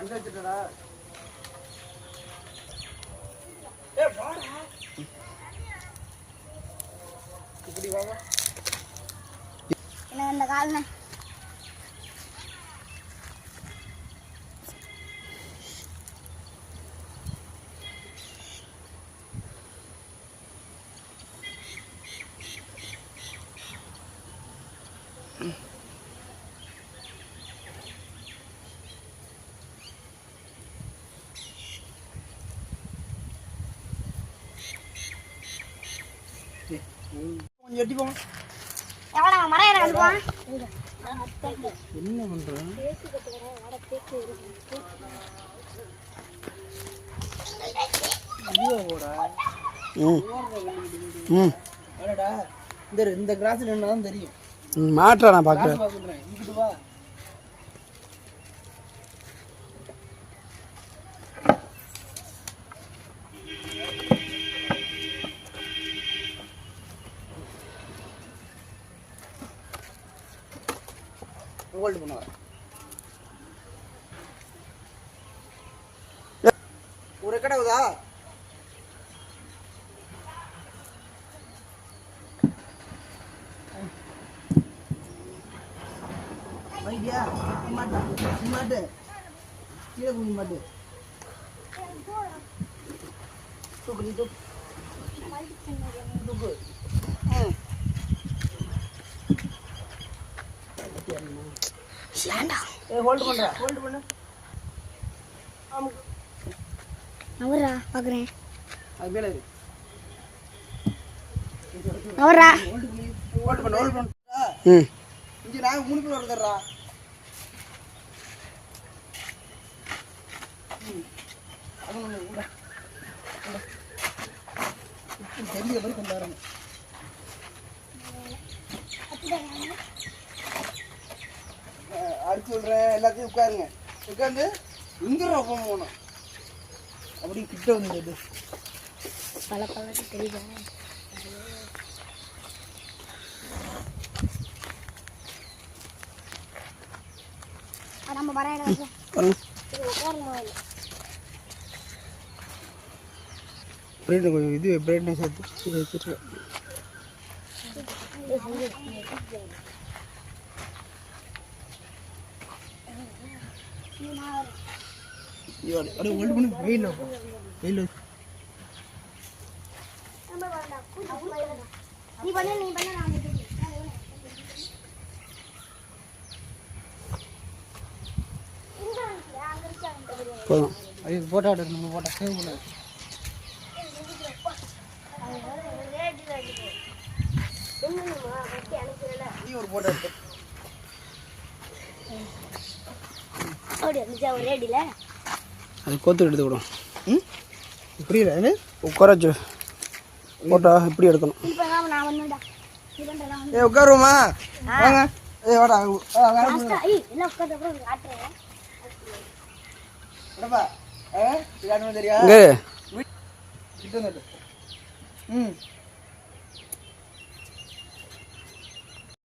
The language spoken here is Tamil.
மண்ணு வச்சுட்டடா. வாடா இப்படி வாங்க. என்ன இந்த கால்னா கொஞ்சம் எட்டி போங்க. எவனா மரம் ஏற வந்துவான். என்ன பண்றேன்? இந்த கிராஸ் என்னதான் தெரியும். மாற்ற நான் பாக்குறேன். இங்கிட்டு வா. ஹோல்ட் பண்ணுவார். ஒரு கடை உதா வைத்தியா மாட்டு கீழே குடி மாட்டு தூக்கு நீ தூக்கு ஹோல்ட் பண்ற ஹோல்ட் பண்ணு. அவரா பாக்குறேன். அது மேல இரு. அவரா ஹோல்ட் பண்ணு ஹோல்ட் பண்ணு. இங்க நாங்க 3 பேர் வரதறா. அது உள்ள தெரிய வரை கொண்டாறணும். அடிச்சு சொல்றேன் எல்லாத்தையும் உட்காருங்க. உட்காந்து இங்க ரொப்பம் போகணும். அப்படி கிட்ட வந்து பல பல தெரியுதா? நம்ம மரம் ஏற கொஞ்சம் இது பிரைட்னஸ் எடுத்து ஹோல்ட் பண்ணு. வெயில் வெயில் நீ பண்ணு நான் போதும். அது போட்டோ எடுக்கணும். போட்டோ சேவ் பண்ணு. நீ ஒரு போட்டோ எடுத்து அது கோத்து எடுத்து விடும். புரியல உட்காராச்சு போட்டோ இப்படி எடுக்கணும். உட்காருவோமா வாங்க. வாடா தெரியா.